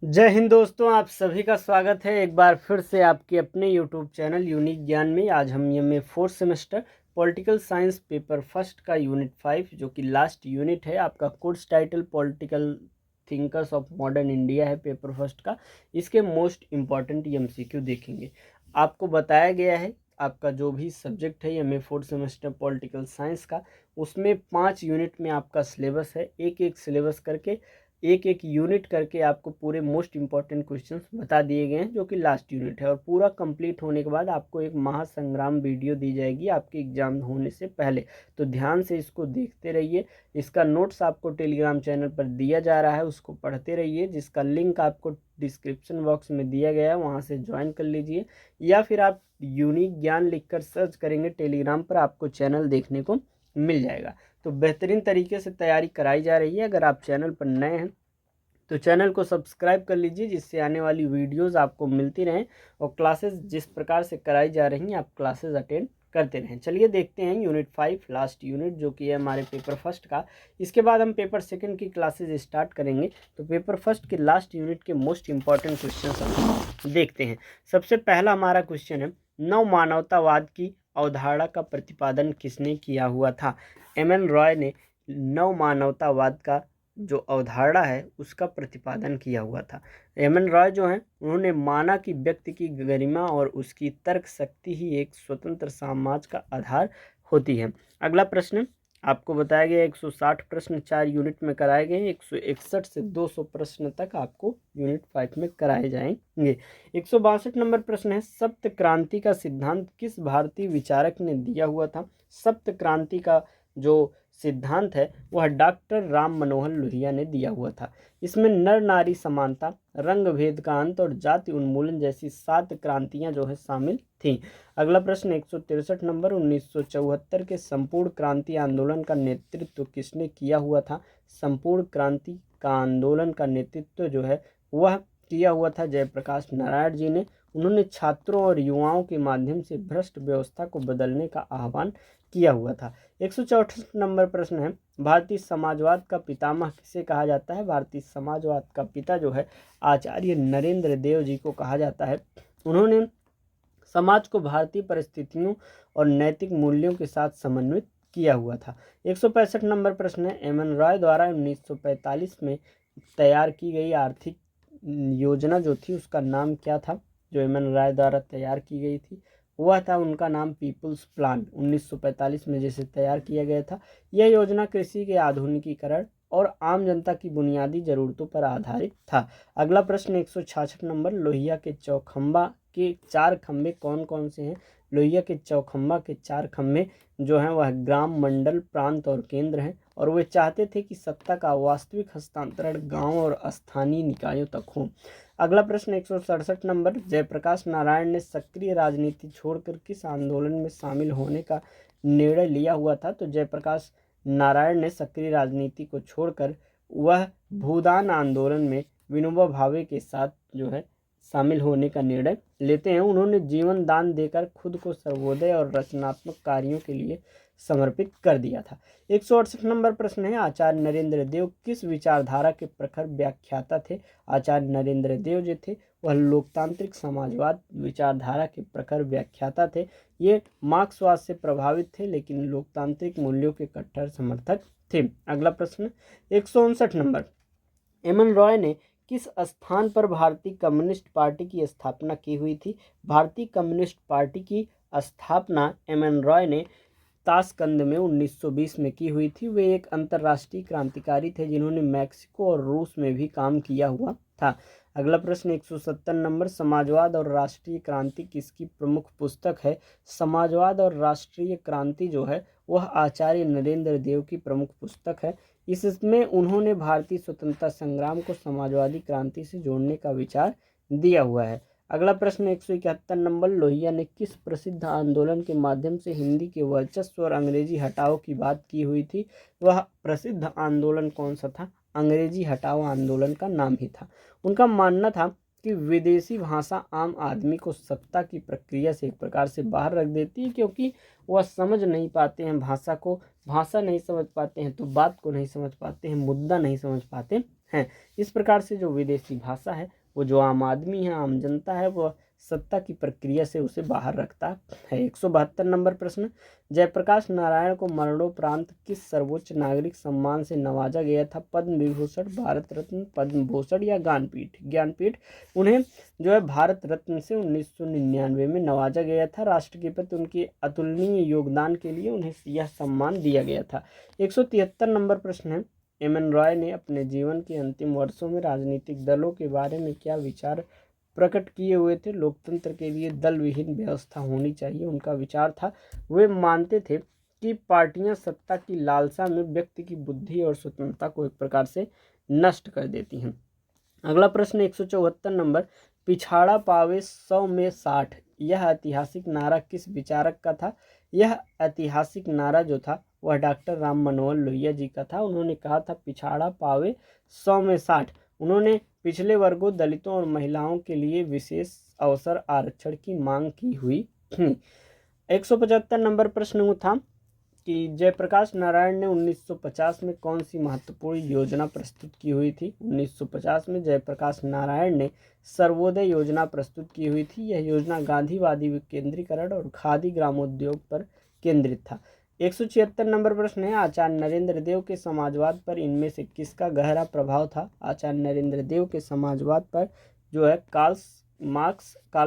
जय हिंद दोस्तों, आप सभी का स्वागत है एक बार फिर से आपके अपने YouTube चैनल यूनिक ज्ञान में। आज हम MA fourth semester political science paper first का यूनिट 5 जो कि लास्ट यूनिट है, आपका course title political thinkers of modern India है पेपर फर्स्ट का। इसके मोस्ट इम्पॉर्टेंट एमसीक्यू देखेंगे। आपको बताया गया है आपका जो भी सब्जेक्ट है MA fourth semester political science का, उसमें 5 यूनिट में आपका सिलेबस है। एक एक सिलेबस करके एक एक यूनिट करके आपको पूरे मोस्ट इंपॉर्टेंट क्वेश्चंस बता दिए गए हैं, जो कि लास्ट यूनिट है। और पूरा कंप्लीट होने के बाद आपको एक महासंग्राम वीडियो दी जाएगी आपके एग्जाम होने से पहले, तो ध्यान से इसको देखते रहिए। इसका नोट्स आपको टेलीग्राम चैनल पर दिया जा रहा है, उसको पढ़ते रहिए, जिसका लिंक आपको डिस्क्रिप्शन बॉक्स में दिया गया है, वहाँ से ज्वाइन कर लीजिए। या फिर आप यूनिक ज्ञान लिखकर सर्च करेंगे टेलीग्राम पर, आपको चैनल देखने को मिल जाएगा। तो बेहतरीन तरीके से तैयारी कराई जा रही है। अगर आप चैनल पर नए हैं तो चैनल को सब्सक्राइब कर लीजिए, जिससे आने वाली वीडियोस आपको मिलती रहें और क्लासेस जिस प्रकार से कराई जा रही हैं आप क्लासेस अटेंड करते रहें। चलिए देखते हैं यूनिट 5 लास्ट यूनिट जो कि है हमारे पेपर फर्स्ट का। इसके बाद हम पेपर सेकंड की क्लासेस स्टार्ट करेंगे। तो पेपर फर्स्ट के लास्ट यूनिट के मोस्ट इंपॉर्टेंट क्वेश्चन हम देखते हैं। सबसे पहला हमारा क्वेश्चन है, नव मानवतावाद की अवधारणा का प्रतिपादन किसने किया हुआ था? एम.एन. रॉय ने नव मानवतावाद का जो अवधारणा है उसका प्रतिपादन किया हुआ था। एम.एन. रॉय जो हैं उन्होंने माना कि व्यक्ति की गरिमा और उसकी तर्क शक्ति ही एक स्वतंत्र समाज का आधार होती है। अगला प्रश्न आपको बताया गया 160 प्रश्न 4 यूनिट में कराए गए हैं। 161 से 200 प्रश्न तक आपको यूनिट 5 में कराए जाएंगे। 162 नंबर प्रश्न है, सप्त क्रांति का सिद्धांत किस भारतीय विचारक ने दिया हुआ था? सप्त क्रांति का जो सिद्धांत है वह डॉक्टर राम मनोहर लोहिया ने दिया हुआ था। इसमें नर नारी समानता, रंग भेद का अंत और जाति उन्मूलन जैसी 7 क्रांतियां जो है शामिल थीं। अगला प्रश्न 163 नंबर, 1974 के संपूर्ण क्रांति आंदोलन का नेतृत्व किसने किया हुआ था? संपूर्ण क्रांति का आंदोलन का नेतृत्व जो है वह किया हुआ था जयप्रकाश नारायण जी ने। उन्होंने छात्रों और युवाओं के माध्यम से भ्रष्ट व्यवस्था को बदलने का आह्वान किया हुआ था। 164 नंबर प्रश्न है, भारतीय समाजवाद का पितामह किसे कहा जाता है? भारतीय समाजवाद का पिता जो है आचार्य नरेंद्र देव जी को कहा जाता है। उन्होंने समाज को भारतीय परिस्थितियों और नैतिक मूल्यों के साथ समन्वित किया हुआ था। 165 नंबर प्रश्न है, एम.एन. रॉय द्वारा 1945 में तैयार की गई आर्थिक योजना जो थी उसका नाम क्या था? जो एम.एन. रॉय द्वारा तैयार की गई थी वह था, उनका नाम पीपुल्स प्लान 1945 में जैसे तैयार किया गया था। यह योजना कृषि के आधुनिकीकरण और आम जनता की बुनियादी जरूरतों पर आधारित था। अगला प्रश्न 166 नंबर, लोहिया के चौखंबा के 4 खंभे कौन कौन से हैं? लोहिया के चौखंबा के 4 खंभे जो हैं वह ग्राम, मंडल, प्रांत और केंद्र हैं, और वे चाहते थे कि सत्ता का वास्तविक हस्तांतरण गांव और स्थानीय निकायों तक हो। अगला प्रश्न 167 नंबर, जयप्रकाश नारायण ने सक्रिय राजनीति छोड़कर किस आंदोलन में शामिल होने का निर्णय लिया हुआ था? तो जयप्रकाश नारायण ने सक्रिय राजनीति को छोड़कर वह भूदान आंदोलन में विनोबा भावे के साथ जो है शामिल होने का निर्णय लेते हैं। उन्होंने जीवन दान देकर खुद को सर्वोदय और रचनात्मक कार्यों के लिए समर्पित कर दिया था। 168 नंबर प्रश्न है, आचार्य नरेंद्र देव किस विचारधारा के प्रखर व्याख्याता थे? आचार्य नरेंद्र देव जो थे वह लोकतांत्रिक समाजवाद विचारधारा के प्रखर व्याख्याता थे। ये मार्क्सवाद से प्रभावित थे लेकिन लोकतांत्रिक मूल्यों के कट्टर समर्थक थे। अगला प्रश्न 159 नंबर, एम.एन. रॉय ने किस स्थान पर भारतीय कम्युनिस्ट पार्टी की स्थापना की हुई थी? भारतीय कम्युनिस्ट पार्टी की स्थापना एम.एन. रॉय ने ताशकंद में 1920 में की हुई थी। वे एक अंतर्राष्ट्रीय क्रांतिकारी थे जिन्होंने मैक्सिको और रूस में भी काम किया हुआ था। अगला प्रश्न 170 नंबर, समाजवाद और राष्ट्रीय क्रांति किसकी प्रमुख पुस्तक है? समाजवाद और राष्ट्रीय क्रांति जो है वह आचार्य नरेंद्र देव की प्रमुख पुस्तक है। इसमें उन्होंने भारतीय स्वतंत्रता संग्राम को समाजवादी क्रांति से जोड़ने का विचार दिया हुआ है। अगला प्रश्न 171 नंबर, लोहिया ने किस प्रसिद्ध आंदोलन के माध्यम से हिंदी के वर्चस्व और अंग्रेजी हटाओ की बात की हुई थी? वह प्रसिद्ध आंदोलन कौन सा था? अंग्रेजी हटाओ आंदोलन का नाम ही था। उनका मानना था कि विदेशी भाषा आम आदमी को सत्ता की प्रक्रिया से एक प्रकार से बाहर रख देती है, क्योंकि वह समझ नहीं पाते हैं भाषा को, भाषा नहीं समझ पाते हैं तो बात को नहीं समझ पाते हैं, मुद्दा नहीं समझ पाते हैं। इस प्रकार से जो विदेशी भाषा है वो जो आम आदमी है, आम जनता है, वह सत्ता की प्रक्रिया से उसे बाहर रखता है। 172 नंबर प्रश्न, जयप्रकाश नारायण को मरणोपरांत किस सर्वोच्च नागरिक सम्मान से नवाजा गया था? पद्म विभूषण, भारत रत्न, पद्म भूषण या ज्ञानपीठ? ज्ञानपीठ। उन्हें जो है भारत रत्न से 1999 में नवाजा गया था। राष्ट्र के प्रति उनके अतुलनीय योगदान के लिए उन्हें यह सम्मान दिया गया था। 173 नंबर प्रश्न है, एम.एन. रॉय ने अपने जीवन के अंतिम वर्षों में राजनीतिक दलों के बारे में क्या विचार प्रकट किए हुए थे? लोकतंत्र के लिए दल विहीन व्यवस्था होनी चाहिए उनका विचार था। वे मानते थे कि पार्टियां सत्ता की लालसा में व्यक्ति की बुद्धि और स्वतंत्रता को एक प्रकार से नष्ट कर देती हैं। अगला प्रश्न 174 नंबर, पिछाड़ा पावे 100 में 60, यह ऐतिहासिक नारा किस विचारक का था? यह ऐतिहासिक नारा जो था वह डॉक्टर राम मनोहर लोहिया जी का था। उन्होंने कहा था पिछाड़ा पावे 100 में 60। उन्होंने पिछले वर्गों, दलितों और महिलाओं के लिए विशेष अवसर आरक्षण की मांग की हुई थी। 175 नंबर प्रश्न था कि जयप्रकाश नारायण ने 1950 में कौन सी महत्वपूर्ण योजना प्रस्तुत की हुई थी? 1950 में जयप्रकाश नारायण ने सर्वोदय योजना प्रस्तुत की हुई थी। यह योजना गांधीवादी विकेंद्रीकरण और खादी ग्रामोद्योग पर केंद्रित था। 176 नंबर प्रश्न है, आचार्य नरेंद्र देव के समाजवाद पर इनमें से किसका गहरा प्रभाव था? आचार्य नरेंद्र देव के समाजवाद पर जो है कार्ल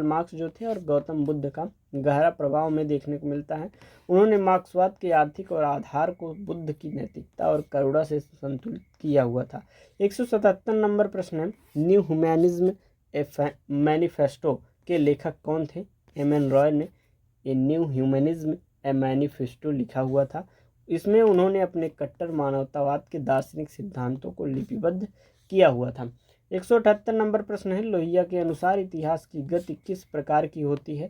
मार्क्स जो थे और गौतम बुद्ध का गहरा प्रभाव में देखने को मिलता है। उन्होंने मार्क्सवाद के आर्थिक और आधार को बुद्ध की नैतिकता और करुणा से संतुलित किया हुआ था। 177 नंबर प्रश्न है, न्यू ह्यूमैनिज्म मैनिफेस्टो के लेखक कौन थे? एम.एन. रॉय ने a new humanism A manifesto लिखा हुआ था। इसमें उन्होंने अपने कट्टर मानवतावाद के दार्शनिक सिद्धांतों को लिपिबद्ध किया हुआ था। 178 नंबर प्रश्न है, लोहिया के अनुसार इतिहास की गति किस प्रकार की होती है?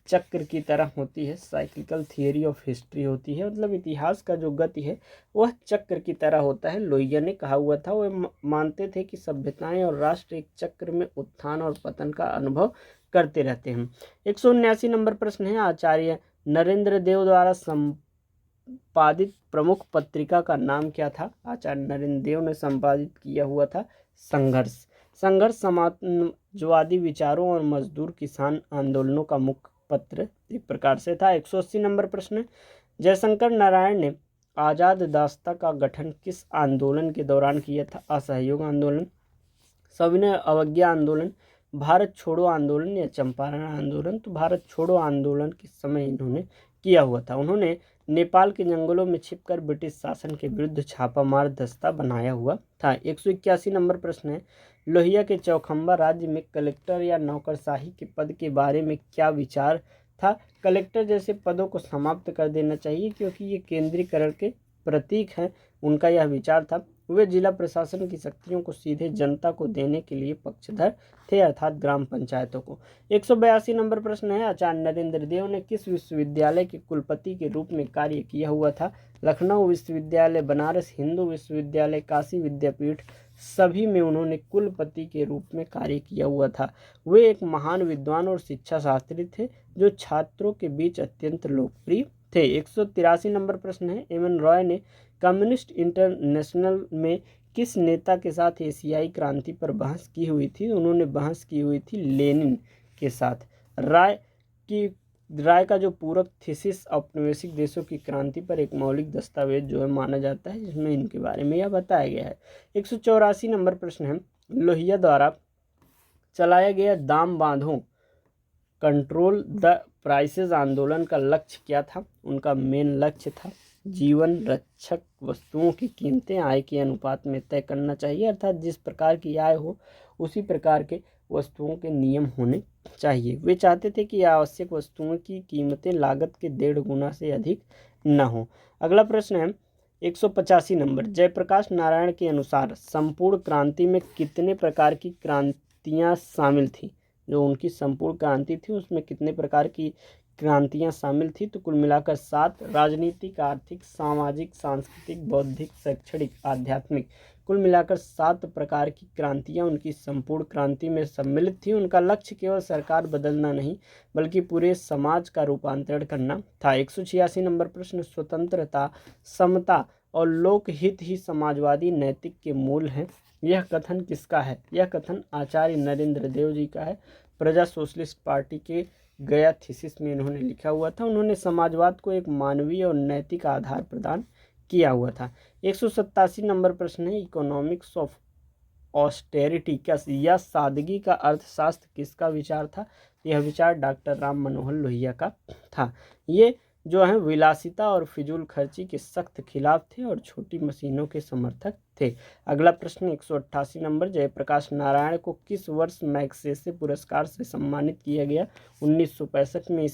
चक्र की तरह होती है। साइक्लिकल थियरी ऑफ हिस्ट्री होती है, मतलब इतिहास का जो गति है वह चक्र की तरह होता है। लोहिया ने कहा हुआ था, वह मानते थे कि सभ्यताएं और राष्ट्र एक चक्र में उत्थान और पतन का अनुभव करते रहते हैं। 179 नंबर प्रश्न है, आचार्य नरेंद्र देव द्वारा संपादित प्रमुख पत्रिका का नाम क्या था? आचार्य नरेंद्र देव ने संपादित किया हुआ था संघर्ष। संघर्ष समाजवादी विचारों और मजदूर किसान आंदोलनों का मुख्य पत्र एक प्रकार से था। 180 नंबर प्रश्न, जयशंकर नारायण ने आजाद दास्ता का गठन किस आंदोलन के दौरान किया था? असहयोग आंदोलन, सविनय अवज्ञा आंदोलन, भारत छोड़ो आंदोलन या चंपारण आंदोलन? तो भारत छोड़ो आंदोलन के समय इन्होंने किया हुआ था। उन्होंने नेपाल के जंगलों में छिपकर ब्रिटिश शासन के विरुद्ध छापामार दस्ता बनाया हुआ था। 181 नंबर प्रश्न है, लोहिया के चौखंबा राज्य में कलेक्टर या नौकरशाही के पद के बारे में क्या विचार था? कलेक्टर जैसे पदों को समाप्त कर देना चाहिए क्योंकि ये केंद्रीकरण के प्रतीक हैं, उनका यह विचार था। वे जिला प्रशासन की शक्तियों को सीधे जनता को देने के लिए पक्षधर थे, अर्थात ग्राम पंचायतों को। 182 नंबर प्रश्न है, आचार्य नरेंद्र देव ने किस विश्वविद्यालय के कुलपति के रूप में कार्य किया हुआ था? लखनऊ विश्वविद्यालय, बनारस हिंदू विश्वविद्यालय, काशी विद्यापीठ, सभी में उन्होंने कुलपति के रूप में कार्य किया हुआ था। वे एक महान विद्वान और शिक्षा शास्त्री थे जो छात्रों के बीच अत्यंत लोकप्रिय थे। 183 नंबर प्रश्न है, एम.एन. रॉय ने कम्युनिस्ट इंटरनेशनल में किस नेता के साथ एशियाई क्रांति पर बहस की हुई थी? उन्होंने बहस की हुई थी लेनिन के साथ। राय का जो पूरक थीसिस औपनिवेशिक देशों की क्रांति पर एक मौलिक दस्तावेज जो है माना जाता है, जिसमें इनके बारे में यह बताया गया है। 184 नंबर प्रश्न है, लोहिया द्वारा चलाया गया दाम बांधो कंट्रोल द प्राइसेस आंदोलन का लक्ष्य क्या था? उनका मेन लक्ष्य था जीवन रक्षक वस्तुओं की कीमतें आय के अनुपात में तय करना चाहिए, अर्थात जिस प्रकार की आय हो उसी प्रकार के वस्तुओं के नियम होने चाहिए। वे चाहते थे कि आवश्यक वस्तुओं की कीमतें लागत के 1.5 गुना से अधिक न हो। अगला प्रश्न है 185 नंबर, जयप्रकाश नारायण के अनुसार संपूर्ण क्रांति में कितने प्रकार की क्रांतियाँ शामिल थी? जो उनकी संपूर्ण क्रांति थी उसमें कितने प्रकार की क्रांतियाँ शामिल थी? तो कुल मिलाकर 7, राजनीतिक, आर्थिक, सामाजिक, सांस्कृतिक, बौद्धिक, शैक्षणिक, आध्यात्मिक, कुल मिलाकर 7 प्रकार की क्रांतियाँ उनकी संपूर्ण क्रांति में सम्मिलित थी। उनका लक्ष्य केवल सरकार बदलना नहीं बल्कि पूरे समाज का रूपांतरण करना था। 186 नंबर प्रश्न, स्वतंत्रता, समता और लोकहित ही समाजवादी नैतिक के मूल हैं। यह कथन किसका है? यह कथन आचार्य नरेंद्र देव जी का है। प्रजा सोशलिस्ट पार्टी के गया थीसिस में इन्होंने लिखा हुआ था। उन्होंने समाजवाद को एक मानवीय और नैतिक आधार प्रदान किया हुआ था। 187 नंबर प्रश्न है, इकोनॉमिक्स ऑफ ऑस्टेरिटी क्या या सादगी का अर्थशास्त्र किसका विचार था? यह विचार डॉक्टर राम मनोहर लोहिया का था। ये जो है विलासिता और फिजूल खर्ची के सख्त खिलाफ थे और छोटी मशीनों के समर्थक थे। अगला प्रश्न 188 नंबर, जयप्रकाश नारायण को किस वर्ष मैग्सेसे पुरस्कार से सम्मानित किया गया? 1965 में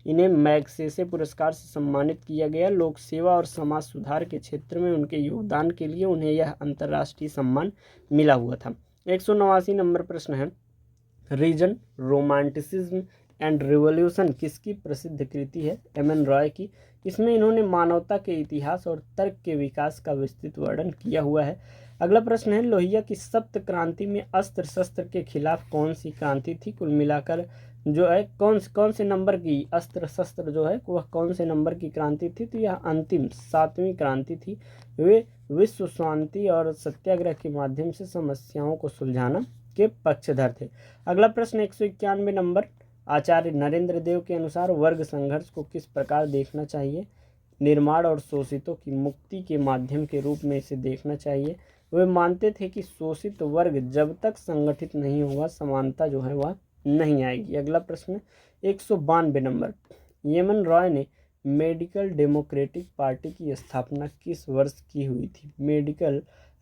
इन्हें मैग्सेसे पुरस्कार से सम्मानित किया गया। लोक सेवा और समाज सुधार के क्षेत्र में उनके योगदान के लिए उन्हें यह अंतर्राष्ट्रीय सम्मान मिला हुआ था। 189 नंबर प्रश्न है, रीजन रोमांटिसिज्म एंड रिवॉल्यूशन किसकी प्रसिद्ध कृति है? एम.एन. रॉय की। इसमें इन्होंने मानवता के इतिहास और तर्क के विकास का विस्तृत वर्णन किया हुआ है। अगला प्रश्न है, लोहिया की सप्त क्रांति में अस्त्र शस्त्र के खिलाफ कौन सी क्रांति थी? कुल मिलाकर जो है कौन से नंबर की अस्त्र शस्त्र जो है वह कौन से नंबर की क्रांति थी? तो यह अंतिम 7वीं क्रांति थी। वे विश्व शांति और सत्याग्रह के माध्यम से समस्याओं को सुलझाना के पक्षधर थे। अगला प्रश्न 191 नंबर, आचार्य नरेंद्र देव के अनुसार वर्ग संघर्ष को किस प्रकार देखना चाहिए? निर्माण और शोषितों की मुक्ति के माध्यम के रूप में इसे देखना चाहिए। वे मानते थे कि शोषित वर्ग जब तक संगठित नहीं होगा समानता जो है वह नहीं आएगी। अगला प्रश्न 192 नंबर, एम.एन. रॉय ने मेडिकल डेमोक्रेटिक पार्टी की स्थापना किस वर्ष की हुई थी?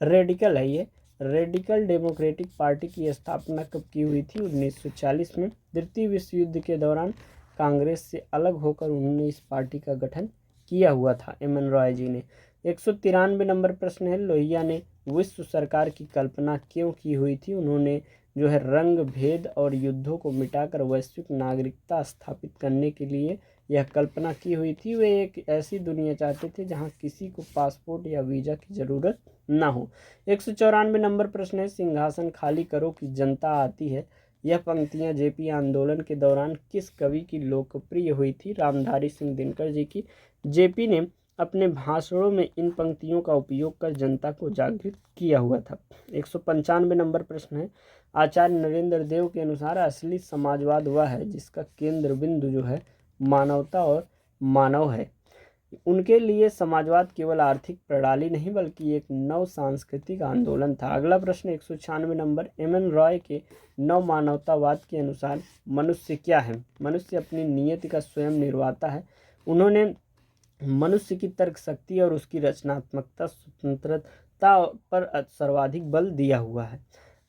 रेडिकल है ये। रेडिकल डेमोक्रेटिक पार्टी की स्थापना कब की हुई थी? 1940 में। द्वितीय विश्व युद्ध के दौरान कांग्रेस से अलग होकर उन्होंने इस पार्टी का गठन किया हुआ था एम.एन. रॉय जी ने। 193 नंबर प्रश्न है, लोहिया ने विश्व सरकार की कल्पना क्यों की हुई थी? उन्होंने जो है रंग भेद और युद्धों को मिटाकर वैश्विक नागरिकता स्थापित करने के लिए यह कल्पना की हुई थी। वे एक ऐसी दुनिया चाहते थे जहां किसी को पासपोर्ट या वीज़ा की ज़रूरत ना हो। 194 नंबर प्रश्न है, सिंहासन खाली करो कि जनता आती है। यह पंक्तियां जेपी आंदोलन के दौरान किस कवि की लोकप्रिय हुई थी? रामधारी सिंह दिनकर जी की। जेपी ने अपने भाषणों में इन पंक्तियों का उपयोग कर जनता को जागृत किया हुआ था। 195 नंबर प्रश्न है, आचार्य नरेंद्र देव के अनुसार असली समाजवाद वह है जिसका केंद्र बिंदु जो है मानवता और मानव है। उनके लिए समाजवाद केवल आर्थिक प्रणाली नहीं बल्कि एक नव सांस्कृतिक आंदोलन था। अगला प्रश्न 196 नंबर, एम.एन. रॉय के नव मानवतावाद के अनुसार मनुष्य क्या है? मनुष्य अपनी नियति का स्वयं निर्माता है। उन्होंने मनुष्य की तर्क शक्ति और उसकी रचनात्मकता स्वतंत्रता पर सर्वाधिक बल दिया हुआ है।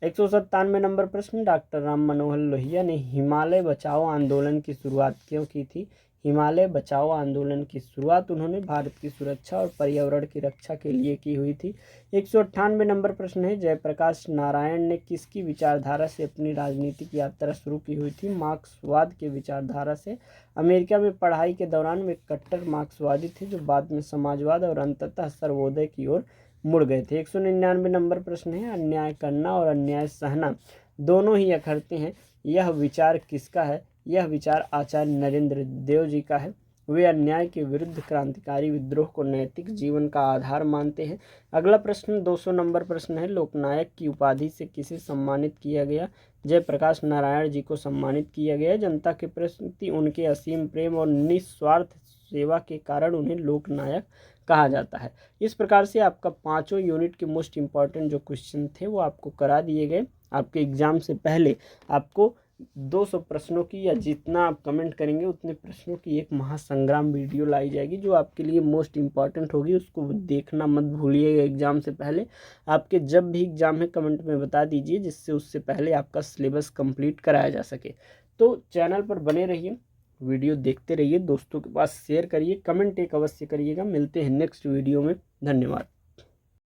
197 नंबर प्रश्न, डॉक्टर राम मनोहर लोहिया ने हिमालय बचाओ आंदोलन की शुरुआत क्यों की थी? हिमालय बचाओ आंदोलन की शुरुआत उन्होंने भारत की सुरक्षा और पर्यावरण की रक्षा के लिए की हुई थी। 198 नंबर प्रश्न है, जयप्रकाश नारायण ने किसकी विचारधारा से अपनी राजनीतिक यात्रा शुरू की हुई थी? मार्क्सवाद के विचारधारा से। अमेरिका में पढ़ाई के दौरान वे कट्टर मार्क्सवादी थे जो बाद में समाजवाद और अंततः सर्वोदय की ओर मुड़ गए थे। 199 नंबर प्रश्न है, अन्याय करना और अन्याय सहना दोनों ही अखरते हैं। यह विचार किसका है? यह विचार आचार्य नरेंद्र देव जी का है। वे अन्याय के विरुद्ध क्रांतिकारी विद्रोह को नैतिक जीवन का आधार मानते हैं। अगला प्रश्न 200 नंबर प्रश्न है, लोकनायक की उपाधि से किसे सम्मानित किया गया? जयप्रकाश नारायण जी को सम्मानित किया गया। जनता के प्रति उनके असीम प्रेम और निस्वार्थ सेवा के कारण उन्हें लोकनायक कहा जाता है। इस प्रकार से आपका 5 यूनिट के मोस्ट इम्पॉर्टेंट जो क्वेश्चन थे वो आपको करा दिए गए। आपके एग्जाम से पहले आपको 200 प्रश्नों की या जितना आप कमेंट करेंगे उतने प्रश्नों की एक महासंग्राम वीडियो लाई जाएगी जो आपके लिए मोस्ट इम्पॉर्टेंट होगी। उसको देखना मत भूलिएगा एग्जाम से पहले। आपके जब भी एग्जाम है कमेंट में बता दीजिए जिससे उससे पहले आपका सिलेबस कंप्लीट कराया जा सके। तो चैनल पर बने रहिए, वीडियो देखते रहिए, दोस्तों के पास शेयर करिए, कमेंट एक अवश्य करिएगा। मिलते हैं नेक्स्ट वीडियो में। धन्यवाद।